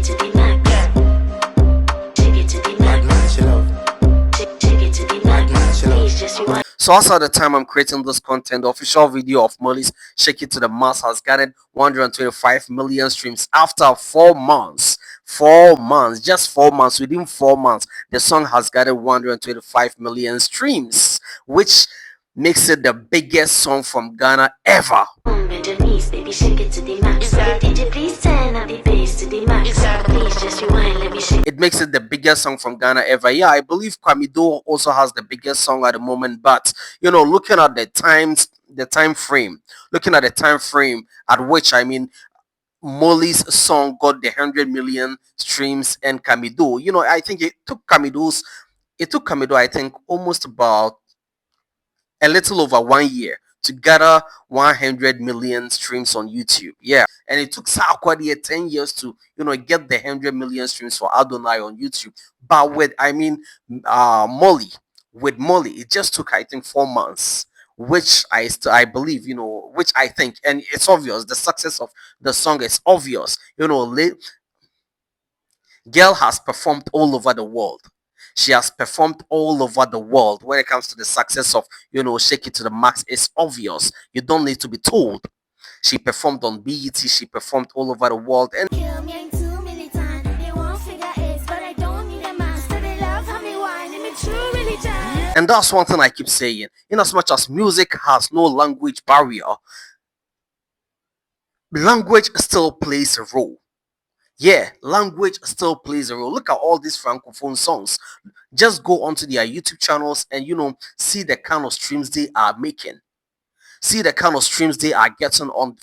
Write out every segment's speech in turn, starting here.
to the max. Take it to the max. Take it to the max. Please just rewind. So as at the time I'm creating this content, the official video of Molly's Shake It to the Max has garnered 125 million streams after 4 months. 4 months, just 4 months. Within 4 months, the song has garnered 125 million streams, which makes it the biggest song from Ghana ever. Bend your knees, baby, shake it to the max. DJ, please turn up the bass to the max. Please just rewind, let me shake. It makes it the biggest song from Ghana ever. Yeah, I believe Kwamido also has the biggest song at the moment, but looking at the time frame, at which Molly's song got the 100 million streams and Kamido, I think it took Kamido, I think, almost about a little over 1 year to gather 100 million streams on YouTube. Yeah, and it took Sarkodie 10 years to get the 100 million streams for Adonai on YouTube. But with Molly, it just took, I think, 4 months, which I believe, which I think, and it's obvious. The success of the song is obvious. Girl has performed all over the world. She has performed all over the world. When it comes to the success of, Shake It to the Max, it's obvious. You don't need to be told. She performed on BET. She performed all over the world. And that's one thing I keep saying. In as much as music has no language barrier, language still plays a role. Yeah, language still plays a role. Look at all these francophone songs. Just go onto their YouTube channels and see the kind of streams they are making. See the kind of streams they are getting on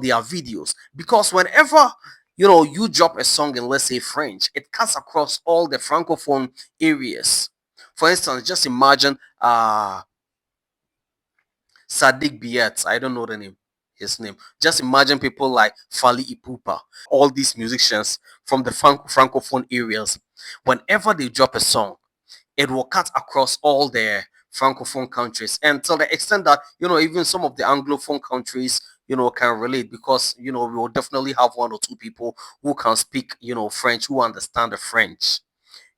their videos. Because whenever you drop a song in, let's say, French, it cuts across all the francophone areas. For instance, just imagine Sadiq Biet. I don't know his name. Just imagine people like Fali Ipupa, all these musicians from the francophone areas. Whenever they drop a song, it will cut across all the francophone countries, and to the extent that even some of the anglophone countries can relate, because we will definitely have one or two people who can speak French, who understand the French.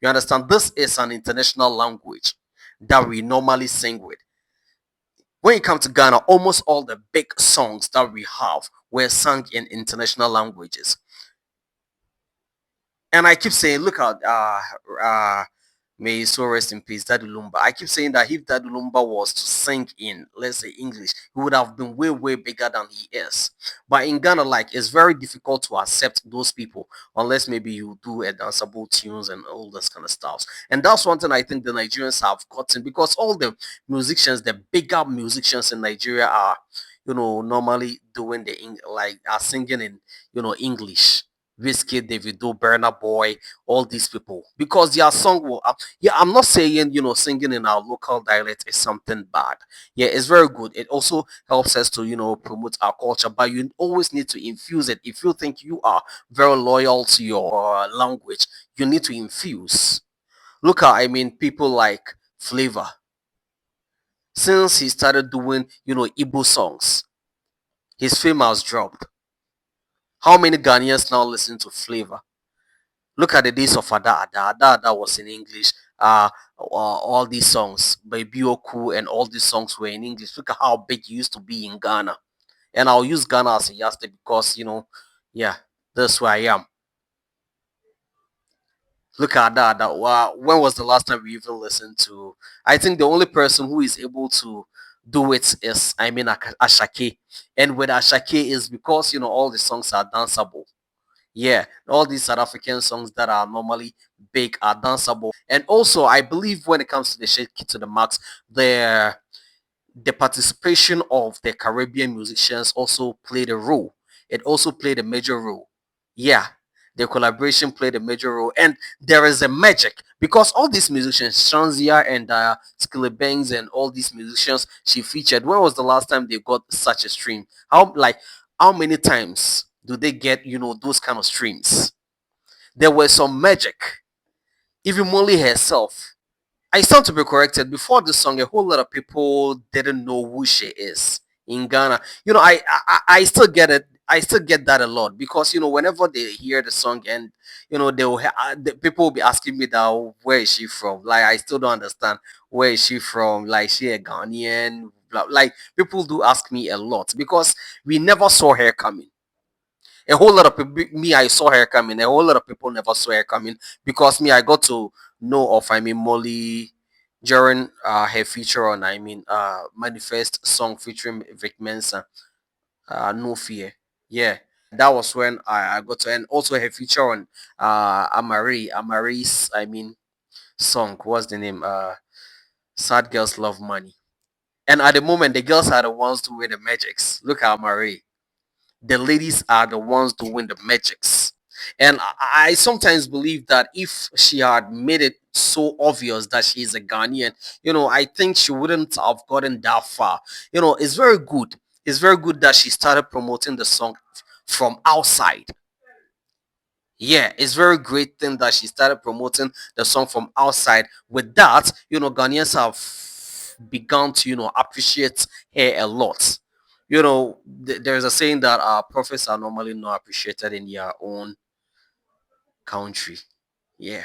You understand? This is an international language that we normally sing with. When it comes to Ghana, almost all the big songs that we have were sung in international languages. And I keep saying, look at may he so rest in peace, Daddy Lumba. I keep saying that if Daddy Lumba was to sing in, let's say, English, he would have been way, way bigger than he is. But in Ghana, it's very difficult to accept those people unless maybe you do a danceable tunes and all this kind of stuff. And that's one thing I think the Nigerians have gotten, because all the musicians, the bigger musicians in Nigeria are, normally doing are singing in, English. Whiskey, Davido, Burna Boy, all these people, because their song will. I'm not saying singing in our local dialect is something bad. Yeah, it's very good. It also helps us to promote our culture, but you always need to infuse it. If you think you are very loyal to your language, you need to infuse. Look at people like Flavor. Since he started doing Igbo songs, his fame has dropped. How many Ghanaians now listen to Flavor? Look at the days of Ada. Ada was in English. All these songs, Baby Oku, and all these songs were in English. Look at how big it used to be in Ghana. And I'll use Ghana as a yardstick because, yeah, that's where I am. Look at that. Wow. When was the last time we even listened to? I think the only person who is able to do it is, Ashake. And with Ashake is because, all the songs are danceable. Yeah, all these South African songs that are normally big are danceable. And also, I believe when it comes to the Shake It to the Max, the participation of the Caribbean musicians also played a role. It also played a major role. Yeah, the collaboration played a major role. And there is a magic, because all these musicians, Shanzia and Skillebangs and all these musicians she featured, when was the last time they got such a stream? How many times do they get, those kind of streams? There was some magic. Even Moliy herself, I stand to be corrected. Before this song, a whole lot of people didn't know who she is in Ghana. I still get it. I still get that a lot because whenever they hear the song and the people will be asking me that where is she from? Like I still don't understand where is she from? Like she a Ghanaian? Like people do ask me a lot because we never saw her coming. A whole lot of people, me, I saw her coming. A whole lot of people never saw her coming because me, I got to know of, Moliy during her feature on, Manifest song featuring Vic Mensa, No Fear. Yeah, that was when I got to, and also her feature on Amari's, song. What's the name? Sad Girls Love Money. And at the moment, the girls are the ones doing the magics. Look at Marie. The ladies are the ones doing the magics. And I sometimes believe that if she had made it so obvious that she is a Ghanaian, I think she wouldn't have gotten that far. It's very good. It's very good that she started promoting the song from outside. Yeah, it's very great thing that she started promoting the song from outside. With that, Ghanaians have begun to, appreciate her a lot. There's a saying that prophets are normally not appreciated in their own country. Yeah.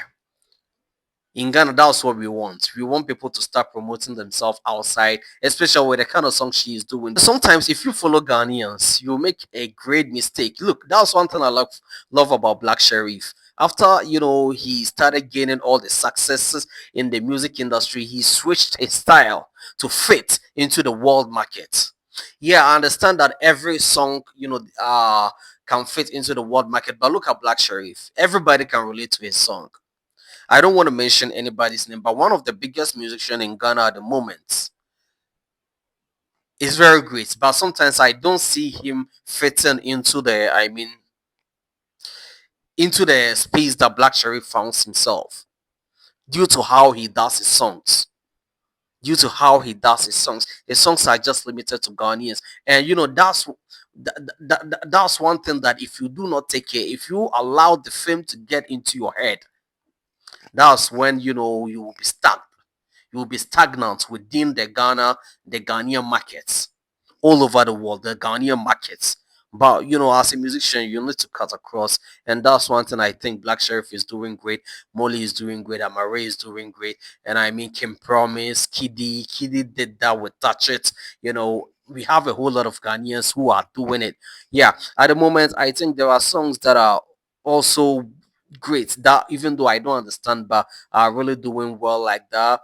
In Ghana, that's what we want. We want people to start promoting themselves outside, especially with the kind of song she is doing. Sometimes, if you follow Ghanaians, you make a great mistake. Look, that's one thing I love about Black Sheriff. After he started gaining all the successes in the music industry, he switched his style to fit into the world market. Yeah, I understand that every song, can fit into the world market, but look at Black Sheriff. Everybody can relate to his song. I don't want to mention anybody's name, but one of the biggest musicians in Ghana at the moment is very great. But sometimes I don't see him fitting into the space that Black Sherif found himself due to how he does his songs. Due to how he does his songs are just limited to Ghanaians, and that's one thing that if you do not take care, if you allow the fame to get into your head, that's when you will be stuck. You will be stagnant within the Ghanaian markets, all over the world, the Ghanaian markets. But as a musician, you need to cut across, and that's one thing I think Black Sheriff is doing great. Moliy is doing great. Amare is doing great, and Kim Promise, Kiddy did that with Touch It. We have a whole lot of Ghanaians who are doing it. Yeah, at the moment, I think there are songs that are also great that even though I don't understand, but are really doing well like that.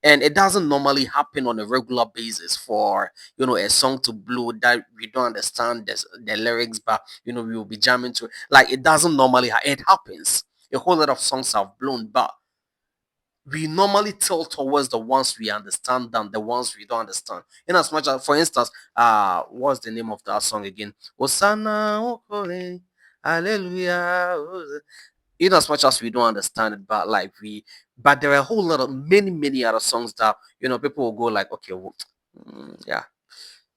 And it doesn't normally happen on a regular basis for a song to blow that we don't understand the lyrics, but we will be jamming to it. Like it doesn't normally it happens. A whole lot of songs have blown, but we normally tilt towards the ones we understand than the ones we don't understand. In as much as, for instance, what's the name of that song again? Hosanna, Okole, Hallelujah. In as much as we don't understand it, but there are a whole lot of many other songs that people will go like, okay, well, yeah,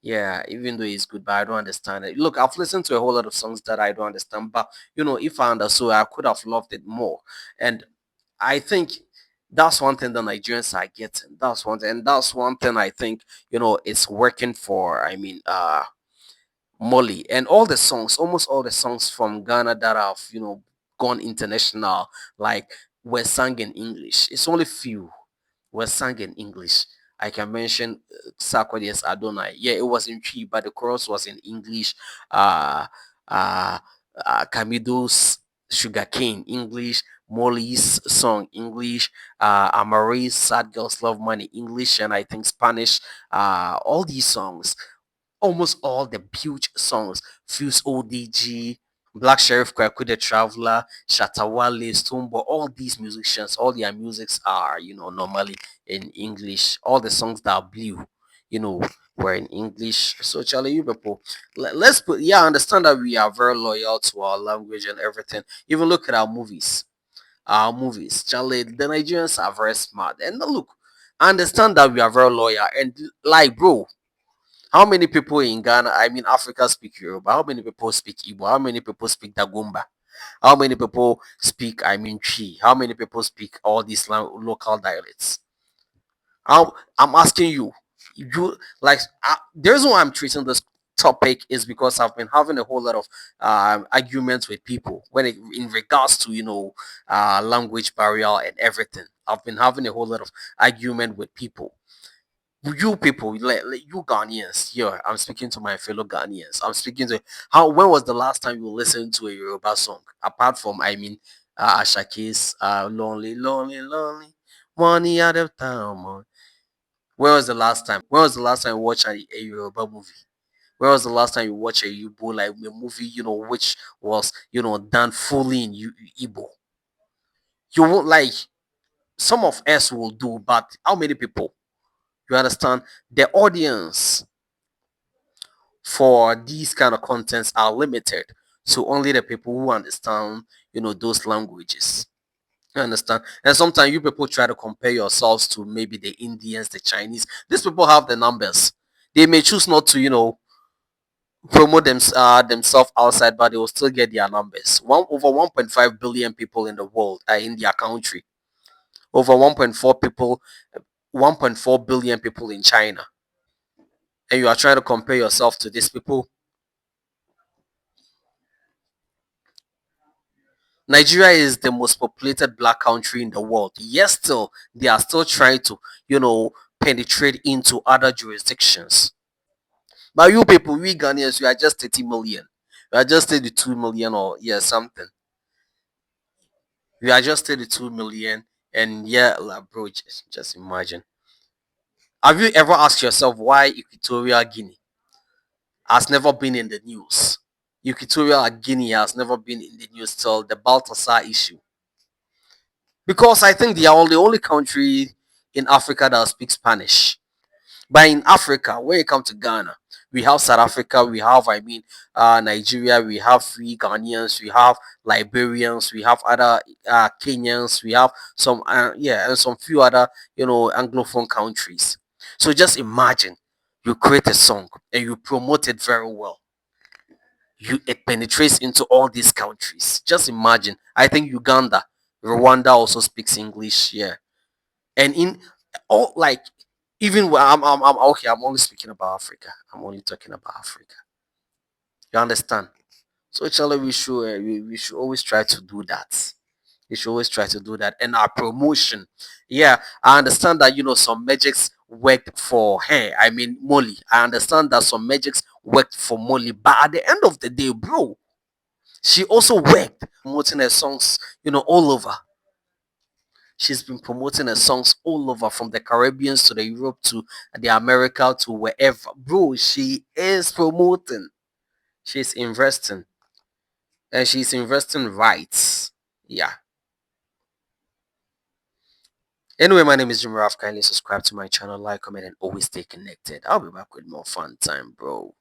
yeah, even though it's good, but I don't understand it. Look, I've listened to a whole lot of songs that I don't understand, but if I understood, I could have loved it more. And I think that's one thing the Nigerians are getting. That's one thing, and that's one thing I think it's working for. Moliy and all the songs, almost all the songs from Ghana that have gone international, like were sung in English. It's only few were sung in English. I can mention Sarkodie's Adonai. Yeah, it was in Tree, but the chorus was in English. Uh, uh, Camido's Sugarcane English. Molly's song English. Amare's Sad Girls Love Money English, and I think Spanish. All these songs, almost all the huge songs, Fuse ODG, Black Sheriff, Kwaku the Traveler, Shatawale, Stoneball, all these musicians, all their musics are, normally in English. All the songs that blew, you know, were in English. So, Charlie, you people, let's put, yeah, I understand that we are very loyal to our language and everything. Even look at our movies. Our movies, Charlie, the Nigerians are very smart. And look, I understand that we are very loyal. And like, bro, how many people in Ghana, Africa speak Yoruba? How many people speak Igbo? How many people speak Dagomba? How many people speak, I mean, Chi? How many people speak all these local dialects? I'm asking you, you like the reason why I'm treating this topic is because I've been having a whole lot of arguments with people when in regards to language barrier and everything. I've been having a whole lot of argument with people. You people, like you Ghanaians, yeah, I'm speaking to my fellow Ghanaians. I'm speaking to how. When was the last time you listened to a Yoruba song? Apart from, I mean, Ashaki's "Lonely, Lonely, Lonely," money out of town. When was the last time? When was the last time you watched a Yoruba movie? When was the last time you watched a Igbo like a movie, which was done fully in Igbo? You won't like some of us will do, but how many people? You understand? The audience for these kind of contents are limited, so only the people who understand, those languages. You understand? And sometimes you people try to compare yourselves to maybe the Indians, the Chinese. These people have the numbers. They may choose not to, promote themselves outside, but they will still get their numbers. Over 1.5 billion people in the world are in their country. Over 1.4 billion people in China. And you are trying to compare yourself to these people. Nigeria is the most populated black country in the world. Yes, still, they are still trying to, penetrate into other jurisdictions. But you people, we Ghanaians, we are just 30 million. We are just 32 million or yeah, something. We are just 32 million. And yeah, like, bro, just imagine. Have you ever asked yourself why Equatorial Guinea has never been in the news? Equatorial Guinea has never been in the news till the Baltasar issue. Because I think they are the only country in Africa that speaks Spanish. But in Africa, when you come to Ghana, we have South Africa, we have, I mean, Nigeria, we have free Ghanaians, we have Liberians, we have other Kenyans, we have some, yeah, and some few other, Anglophone countries. So just imagine you create a song and you promote it very well. It penetrates into all these countries. Just imagine. I think Uganda, Rwanda also speaks English. Yeah, and in all like even when I'm okay, I'm only speaking about Africa. I'm only talking about Africa. You understand? So actually we should we should always try to do that. We should always try to do that. And our promotion, yeah, I understand that some magics worked for her. I mean Molly. I understand that some magics worked for Molly, but at the end of the day, bro, she also worked promoting her songs, all over. She's been promoting her songs all over from the Caribbean to the Europe to the America to wherever. Bro, she is promoting. She's investing. And she's investing right. Yeah. Anyway, my name is GemyRahfff. Kindly subscribe to my channel, like, comment, and always stay connected. I'll be back with more fun time, bro.